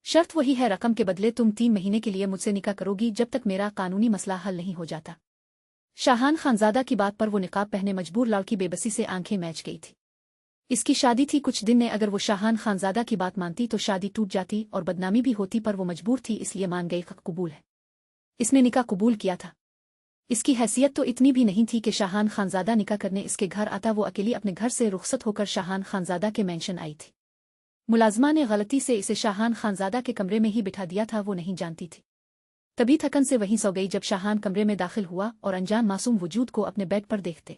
शर्त वही है, रकम के बदले तुम 3 महीने के लिए मुझसे निकाह करोगी जब तक मेरा कानूनी मसला हल नहीं हो जाता। शाहान खानजादा की बात पर वो निकाब पहने मजबूर लड़की बेबसी से आंखें मैच गई थी। इसकी शादी थी कुछ दिन में, अगर वो शाहान खानजादा की बात मानती तो शादी टूट जाती और बदनामी भी होती, पर वो मजबूर थी इसलिए मान गई। कबूल है। इसने निकाह कबूल किया था। इसकी हैसियत तो इतनी भी नहीं थी कि शाहान खानजादा निकाह करने इसके घर आता। वो अकेली अपने घर से रुखसत होकर शाहान खानजादा के मेंशन आई थी। मुलाजमा ने गलती से इसे शाहान खानजादा के कमरे में ही बिठा दिया था, वो नहीं जानती थी। तभी थकन से वहीं सो गई जब शाहान कमरे में दाखिल हुआ और अनजान मासूम वजूद को अपने बेड पर देखते।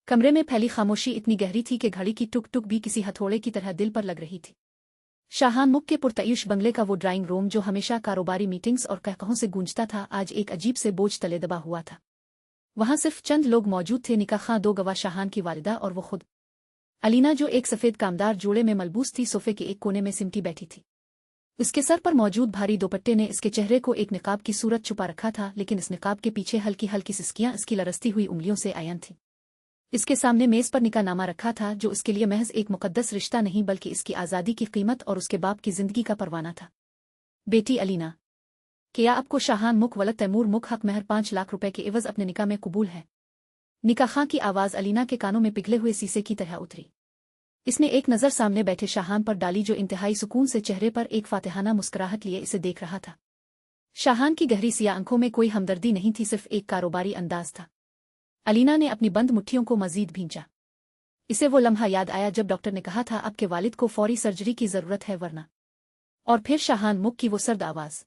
कमरे में फैली खामोशी इतनी गहरी थी कि घड़ी की टुक टुक भी किसी हथौड़े की तरह दिल पर लग रही थी। शाहान मुख के पुरतयूश बंगले का वो ड्राइंग रूम जो हमेशा कारोबारी मीटिंग्स और कहकहों से गूंजता था, आज एक अजीब से बोझ तले दबा हुआ था। वहां सिर्फ चंद लोग मौजूद थे, निकाह 2 गवाह शाहान की वालिदा और वो खुद अलीना, जो एक सफेद कामदार जोड़े में मलबूस थी, सोफे के एक कोने में सिमटी बैठी थी। उसके सर पर मौजूद भारी दोपट्टे ने इसके चेहरे को एक निकाब की सूरत छुपा रखा था, लेकिन इस निकाब के पीछे हल्की हल्की सिसकियां इसकी लरसती हुई उंगलियों से आयन थीं। इसके सामने मेज पर निकाह नामा रखा था, जो इसके लिए महज एक मुकद्दस रिश्ता नहीं बल्कि इसकी आज़ादी की कीमत और उसके बाप की जिंदगी का परवाना था। बेटी अलीना, क्या आपको शाहान मुख वलद तैमूर मुख हक महर 5 लाख रुपए के एवज अपने निकाह में कबूल है? निकाह की आवाज़ अलीना के कानों में पिघले हुए शीशे की तरह उतरी। इसने एक नज़र सामने बैठे शाहान पर डाली, जो इंतहाई सुकून से चेहरे पर एक फातिहाना मुस्कुराहट लिए इसे देख रहा था। शाहान की गहरी सिया आंखों में कोई हमदर्दी नहीं थी, सिर्फ एक कारोबारी अंदाज था। अलीना ने अपनी बंद मुट्ठियों को मजीद भींचा। इसे वो लम्हा याद आया जब डॉक्टर ने कहा था आपके वालिद को फौरी सर्जरी की जरूरत है, वरना। और फिर शाहान मुख की वो सर्द आवाज,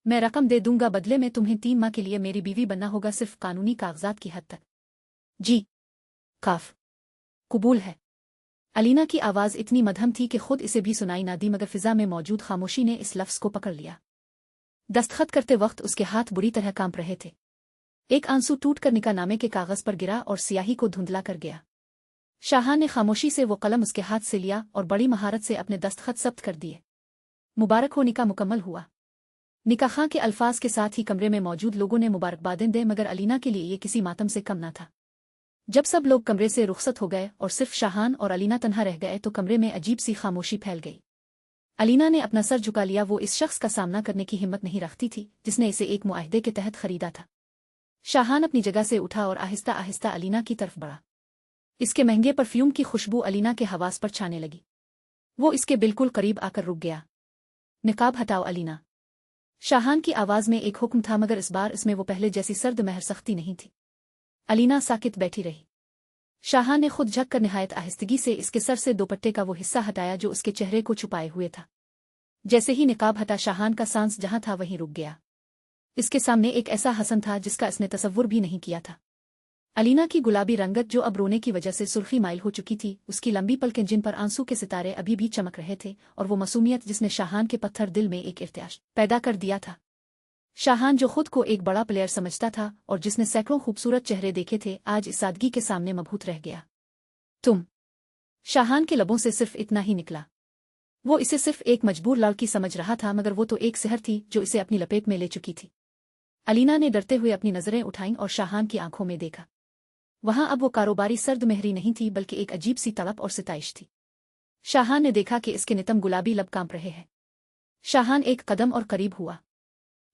मैं रकम दे दूंगा, बदले में तुम्हें 3 माह के लिए मेरी बीवी बनना होगा, सिर्फ कानूनी कागजात की हद तक। जी काफ, कबूल है। अलीना की आवाज इतनी मध्यम थी कि खुद इसे भी सुनाई ना दी, मगर फिजा में मौजूद खामोशी ने इस लफ्ज को पकड़ लिया। दस्तखत करते वक्त उसके हाथ बुरी तरह कांप रहे थे। एक आंसू टूट कर निकाह नामे के कागज पर गिरा और स्याही को धुंधला कर गया। शाहान ने खामोशी से वो कलम उसके हाथ से लिया और बड़ी महारत से अपने दस्तखत जब्त कर दिए। मुबारक हो, निकाह मुकम्मल हुआ। निकाह के अल्फाज के साथ ही कमरे में मौजूद लोगों ने मुबारकबादें दी, मगर अलीना के लिए ये किसी मातम से कम न था। जब सब लोग कमरे से रुखसत हो गए और सिर्फ शाहान और अलीना तन्हा रह गए तो कमरे में अजीब सी खामोशी फैल गई। अलीना ने अपना सर झुका लिया। वो इस शख्स का सामना करने की हिम्मत नहीं रखती थी जिसने इसे एक मुआहदे के तहत खरीदा था। शाहान अपनी जगह से उठा और आहिस्ता आहिस्ता अलीना की तरफ बढ़ा। इसके महंगे परफ्यूम की खुशबू अलीना के हवास पर छाने लगी। वो इसके बिल्कुल करीब आकर रुक गया। निकाब हटाओ अलीना। शाहान की आवाज में एक हुक्म था, मगर इस बार इसमें वो पहले जैसी सर्द महर सख्ती नहीं थी। अलीना साकित बैठी रही। शाहान ने खुद झक कर निहायत आहिस्तगी से इसके सर से दोपट्टे का वो हिस्सा हटाया जो उसके चेहरे को छुपाए हुए था। जैसे ही निकाब हटा, शाहान का सांस जहां था वहीं रुक गया। इसके सामने एक ऐसा हसन था जिसका इसने तसव्वुर भी नहीं किया था। अलीना की गुलाबी रंगत जो अब रोने की वजह से सुर्खी माइल हो चुकी थी, उसकी लंबी पलकें जिन पर आंसू के सितारे अभी भी चमक रहे थे, और वो मासूमियत जिसने शाहान के पत्थर दिल में एक इर्त्याश पैदा कर दिया था। शाहान जो खुद को एक बड़ा प्लेयर समझता था और जिसने सैकड़ों खूबसूरत चेहरे देखे थे, आज इस सादगी के सामने मबहूत रह गया। तुम। शाहान के लबों से सिर्फ इतना ही निकला। वो इसे सिर्फ एक मजबूर लड़की समझ रहा था, मगर वो तो एक सहर थी जो इसे अपनी लपेट में ले चुकी थी। अलीना ने डरते हुए अपनी नजरें उठाईं और शाहान की आंखों में देखा। वहां अब वो कारोबारी सर्द मेहरी नहीं थी, बल्कि एक अजीब सी तड़प और सिताइश थी। शाहान ने देखा कि इसके नितम गुलाबी लब कांप रहे हैं। शाहान एक कदम और करीब हुआ।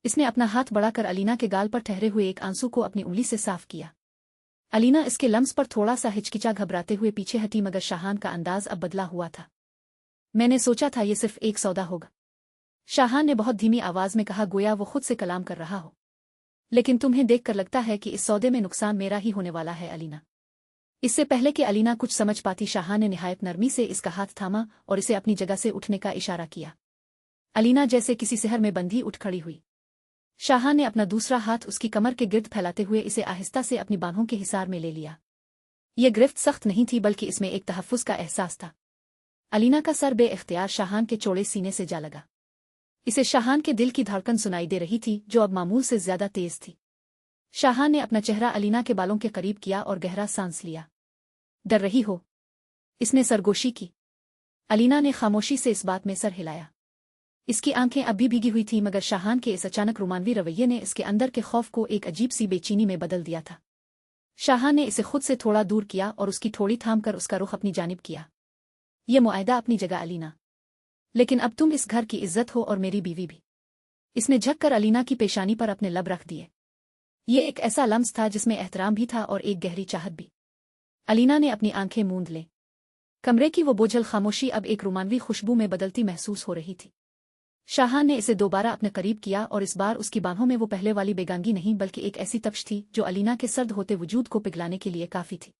इसने अपना हाथ बढ़ाकर अलीना के गाल पर ठहरे हुए एक आंसू को अपनी उंगली से साफ किया। अलीना इसके लम्स पर थोड़ा सा हिचकिचा घबराते हुए पीछे हटी, मगर शाहान का अंदाज अब बदला हुआ था। मैंने सोचा था ये सिर्फ एक सौदा होगा, शाहान ने बहुत धीमी आवाज में कहा, गोया वो खुद से कलाम कर रहा हो। लेकिन तुम्हें देखकर लगता है कि इस सौदे में नुकसान मेरा ही होने वाला है अलीना। इससे पहले कि अलीना कुछ समझ पाती, शाहान ने निहायत नरमी से इसका हाथ थामा और इसे अपनी जगह से उठने का इशारा किया। अलीना जैसे किसी शहर में बंधी उठ खड़ी हुई। शाहान ने अपना दूसरा हाथ उसकी कमर के गिर्द फैलाते हुए इसे आहिस्ता से अपनी बाहों के हिसार में ले लिया। यह गिरफ्त सख्त नहीं थी, बल्कि इसमें एक तहफ़्फ़ुज़ का एहसास था। अलीना का सर बे-इख्तियार शाहान के चौड़े सीने से जा लगा। इसे शाहान के दिल की धड़कन सुनाई दे रही थी, जो अब मामूल से ज्यादा तेज थी। शाहान ने अपना चेहरा अलीना के बालों के करीब किया और गहरा सांस लिया। डर रही हो? इसने सरगोशी की। अलीना ने खामोशी से इस बात में सर हिलाया। इसकी आंखें अब भी भीगी हुई थीं, मगर शाहान के इस अचानक रोमानवी रवैये ने इसके अंदर के खौफ को एक अजीब सी बेचैनी में बदल दिया था। शाहान ने इसे खुद से थोड़ा दूर किया और उसकी ठोड़ी थाम कर उसका रुख अपनी जानिब किया। ये मुआहदा अपनी जगह अलीना। लेकिन अब तुम इस घर की इज्जत हो और मेरी बीवी भी। इसने झककर अलीना की पेशानी पर अपने लब रख दिए। ये एक ऐसा लम्स था जिसमें एहतराम भी था और एक गहरी चाहत भी। अलीना ने अपनी आंखें मूंद ले। कमरे की वो बोझल खामोशी अब एक रोमानवी खुशबू में बदलती महसूस हो रही थी। शाहान ने इसे दोबारा अपने करीब किया और इस बार उसकी बाहों में वो पहले वाली बेगांगी नहीं बल्कि एक ऐसी तप्श थी जो अलीना के सर्द होते वजूद को पिघलाने के लिए काफी थी।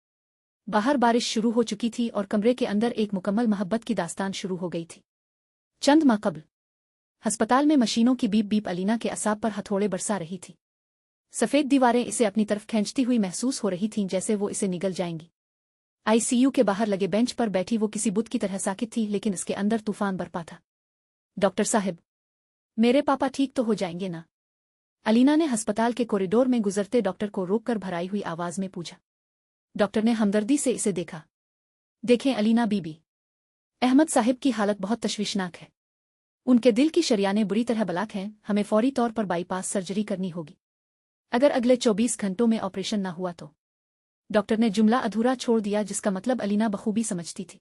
बाहर बारिश शुरू हो चुकी थी और कमरे के अंदर एक मुकम्मल मोहब्बत की दास्तान शुरू हो गई थी। चंद माह कबल अस्पताल में मशीनों की बीप बीप अलीना के असाब पर हथौड़े बरसा रही थी। सफेद दीवारें इसे अपनी तरफ खींचती हुई महसूस हो रही थीं जैसे वो इसे निगल जाएंगी। आईसीयू के बाहर लगे बेंच पर बैठी वो किसी बुत की तरह साकित थी लेकिन इसके अंदर तूफान बरपा था। डॉक्टर साहब, मेरे पापा ठीक तो हो जाएंगे ना? अलीना ने अस्पताल के कॉरिडोर में गुजरते डॉक्टर को रोककर भराई हुई आवाज में पूछा। डॉक्टर ने हमदर्दी से इसे देखा। देखें अलीना बीबी, अहमद साहिब की हालत बहुत तशवीशनाक है। उनके दिल की शरियानें बुरी तरह ब्लॉक हैं। हमें फौरी तौर पर बाईपास सर्जरी करनी होगी। अगर अगले 24 घंटों में ऑपरेशन न हुआ तो। डॉक्टर ने जुमला अधूरा छोड़ दिया जिसका मतलब अलीना बखूबी समझती थी।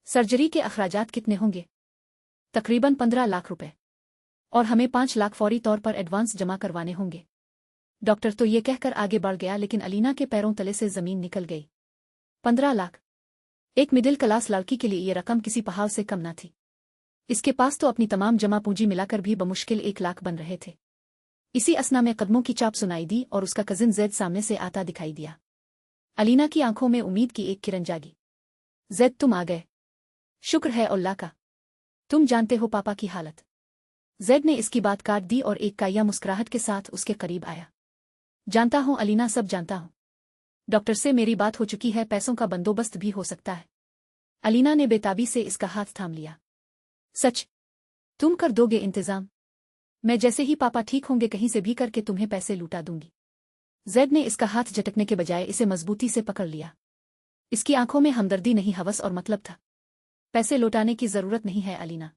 सर्जरी के अखराजात कितने होंगे? तकरीबन 15 लाख रुपए। और हमें 5 लाख फौरी तौर पर एडवांस जमा करवाने होंगे। डॉक्टर तो ये कहकर आगे बढ़ गया लेकिन अलीना के पैरों तले से जमीन निकल गई। 15 लाख! एक मिडिल क्लास लड़की के लिए ये रकम किसी पहाड़ से कम न थी। इसके पास तो अपनी तमाम जमा पूंजी मिलाकर भी बमुश्किल 1 लाख बन रहे थे। इसी असना में कदमों की चाप सुनाई दी और उसका कजिन जैद सामने से आता दिखाई दिया। अलीना की आंखों में उम्मीद की एक किरण जागी। जैद, तुम आ गए। शुक्र है अल्लाह का। तुम जानते हो पापा की हालत। जैद ने इसकी बात काट दी और एक काया मुस्कुराहट के साथ उसके करीब आया। जानता हूं अलीना, सब जानता हूं। डॉक्टर से मेरी बात हो चुकी है, पैसों का बंदोबस्त भी हो सकता है। अलीना ने बेताबी से इसका हाथ थाम लिया। सच? तुम कर दोगे इंतजाम? मैं जैसे ही पापा ठीक होंगे कहीं से भी करके तुम्हें पैसे लूटा दूंगी। जैद ने इसका हाथ झटकने के बजाय इसे मजबूती से पकड़ लिया। इसकी आंखों में हमदर्दी नहीं, हवस और मतलब था। पैसे लौटाने की जरूरत नहीं है अलीना,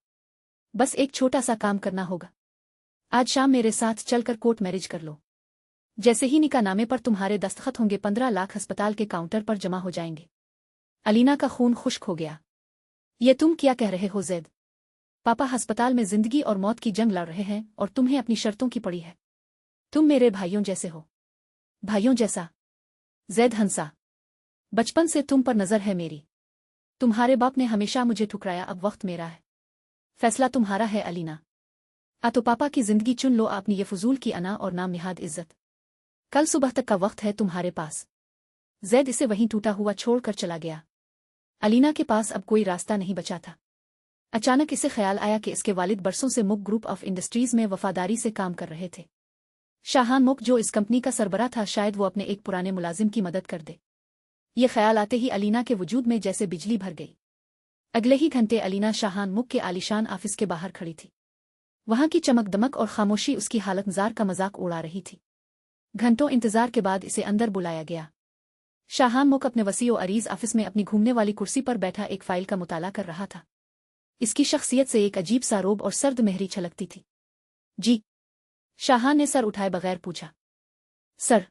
बस एक छोटा सा काम करना होगा। आज शाम मेरे साथ चलकर कोर्ट मैरिज कर लो। जैसे ही निकाह नामे पर तुम्हारे दस्तखत होंगे 15 लाख अस्पताल के काउंटर पर जमा हो जाएंगे। अलीना का खून खुश्क हो गया। ये तुम क्या कह रहे हो जैद? पापा अस्पताल में जिंदगी और मौत की जंग लड़ रहे हैं और तुम्हें अपनी शर्तों की पड़ी है। तुम मेरे भाइयों जैसे हो। भाइयों जैसा? जैद हंसा। बचपन से तुम पर नजर है मेरी। तुम्हारे बाप ने हमेशा मुझे ठुकराया, अब वक्त मेरा है। फैसला तुम्हारा है अलीना। तो पापा की जिंदगी चुन लो, अपनी ये फजूल की अना और नाम निहाद इज्जत। कल सुबह तक का वक्त है तुम्हारे पास। जैद इसे वहीं टूटा हुआ छोड़कर चला गया। अलीना के पास अब कोई रास्ता नहीं बचा था। अचानक इसे ख्याल आया कि इसके वालिद बरसों से मुक ग्रुप ऑफ इंडस्ट्रीज में वफादारी से काम कर रहे थे। शाहान मुक जो इस कंपनी का सरबरा था, शायद वो अपने एक पुराने मुलाजिम की मदद कर दे। ये ख्याल आते ही अलीना के वजूद में जैसे बिजली भर गई। अगले ही घंटे अलीना शाहान मुक के आलीशान ऑफिस के बाहर खड़ी थी। वहां की चमक दमक और खामोशी उसकी हालतजार का मजाक उड़ा रही थी। घंटों इंतजार के बाद इसे अंदर बुलाया गया। शाहान मुक अपने वसीओ अरीज ऑफिस में अपनी घूमने वाली कुर्सी पर बैठा एक फाइल का मुताला कर रहा था। इसकी शख्सियत से एक अजीब सा रोब और सर्द मेहरी छलकती थी। जी? शाहान ने सर उठाए बगैर पूछा। सर,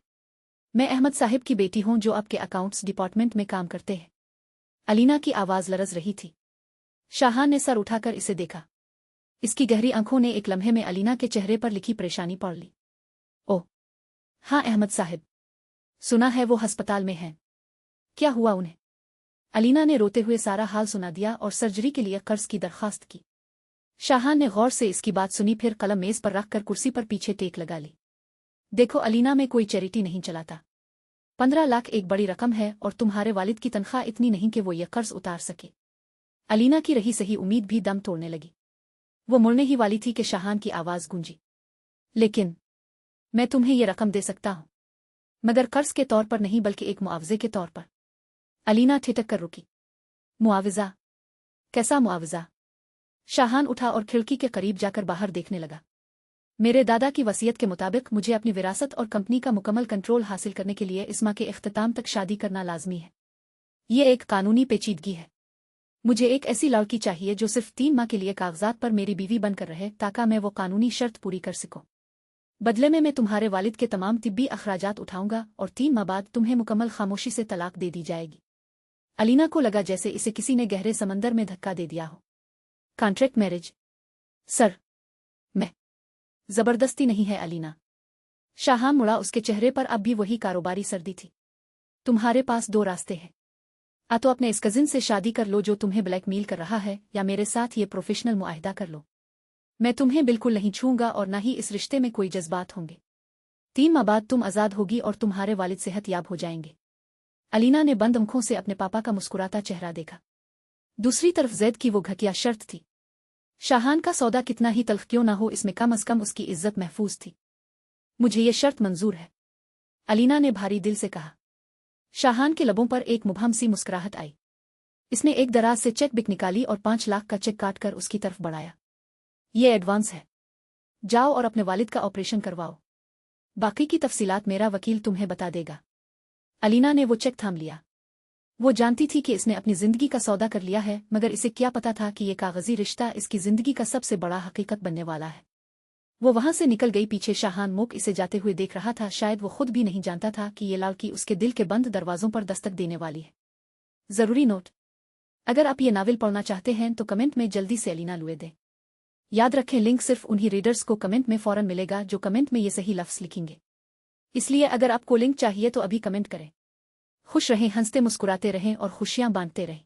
मैं अहमद साहिब की बेटी हूं जो आपके अकाउंट्स डिपार्टमेंट में काम करते हैं। अलीना की आवाज लरज रही थी। शाहान ने सर उठाकर इसे देखा। इसकी गहरी आंखों ने एक लम्हे में अलीना के चेहरे पर लिखी परेशानी पढ़ ली। ओह हाँ अहमद साहिब, सुना है वो अस्पताल में हैं। क्या हुआ उन्हें? अलीना ने रोते हुए सारा हाल सुना दिया और सर्जरी के लिए कर्ज की दरखास्त की। शाहान ने गौर से इसकी बात सुनी, फिर कलम मेज पर रखकर कुर्सी पर पीछे टेक लगा ली। देखो अलीना, में कोई चैरिटी नहीं चलाता। 15 लाख एक बड़ी रकम है और तुम्हारे वालिद की तनख्वाह इतनी नहीं कि वो ये कर्ज उतार सके। अलीना की रही सही उम्मीद भी दम तोड़ने लगी। वो मुड़ने ही वाली थी कि शाहान की आवाज गूंजी। लेकिन मैं तुम्हें ये रकम दे सकता हूं, मगर कर्ज के तौर पर नहीं बल्कि एक मुआवजे के तौर पर। अलीना ठिठक कर रुकी। मुआवजा? कैसा मुआवजा? शाहान उठा और खिड़की के करीब जाकर बाहर देखने लगा। मेरे दादा की वसीयत के मुताबिक मुझे अपनी विरासत और कंपनी का मुकम्मल कंट्रोल हासिल करने के लिए इस माह के इख्तिताम तक शादी करना लाजमी है। ये एक कानूनी पेचीदगी है। मुझे एक ऐसी लड़की चाहिए जो सिर्फ 3 माह के लिए कागजात पर मेरी बीवी बनकर रहे ताकि मैं वो कानूनी शर्त पूरी कर सकूं। बदले में मैं तुम्हारे वालिद के तमाम तिब्बी अखराजात उठाऊंगा और 3 माह बाद तुम्हें मुकम्मल खामोशी से तलाक दे दी जाएगी। अलीना को लगा जैसे इसे किसी ने गहरे समंदर में धक्का दे दिया हो। Contract marriage? सर, मैं जबरदस्ती नहीं है अलीना। शाहान मुड़ा, उसके चेहरे पर अब भी वही कारोबारी सर्दी थी। तुम्हारे पास दो रास्ते हैं। तो अपने इस कजिन से शादी कर लो जो तुम्हें ब्लैकमेल कर रहा है, या मेरे साथ ये प्रोफेशनल मुआहदा कर लो। मैं तुम्हें बिल्कुल नहीं छूंगा और ना ही इस रिश्ते में कोई जज्बात होंगे। 3 माह बाद तुम आज़ाद होगी और तुम्हारे वालिद सेहतयाब हो जाएंगे। अलीना ने बंद आंखों से अपने पापा का मुस्कुराता चेहरा देखा। दूसरी तरफ ज़ैद की वो घटिया शर्त थी। शाहान का सौदा कितना ही तल्ख क्यों ना हो, इसमें कम अज़ कम उसकी इज्जत महफूज थी। मुझे ये शर्त मंजूर है, अलीना ने भारी दिल से कहा। शाहान के लबों पर एक मुबहम सी मुस्कुराहट आई। इसने एक दराज से चेक बुक निकाली और 5 लाख का चेक काट कर उसकी तरफ बढ़ाया। ये एडवांस है, जाओ और अपने वालिद का ऑपरेशन करवाओ। बाकी की तफसीलात मेरा वकील तुम्हें बता देगा। अलीना ने वो चेक थाम लिया। वो जानती थी कि इसने अपनी जिंदगी का सौदा कर लिया है, मगर इसे क्या पता था कि ये कागजी रिश्ता इसकी जिंदगी का सबसे बड़ा हकीकत बनने वाला है। वो वहां से निकल गई। पीछे शाहान मुक इसे जाते हुए देख रहा था। शायद वो खुद भी नहीं जानता था कि ये लड़की उसके दिल के बंद दरवाजों पर दस्तक देने वाली है। जरूरी नोट: अगर आप ये नावल पढ़ना चाहते हैं तो कमेंट में जल्दी से अलीना लुए दें। याद रखें, लिंक सिर्फ उन्हीं रीडर्स को कमेंट में फौरन मिलेगा जो कमेंट में ये सही लफ्ज़ लिखेंगे। इसलिए अगर आपको लिंक चाहिए तो अभी कमेंट करें। खुश रहें, हंसते मुस्कुराते रहें और खुशियां बांटते रहें।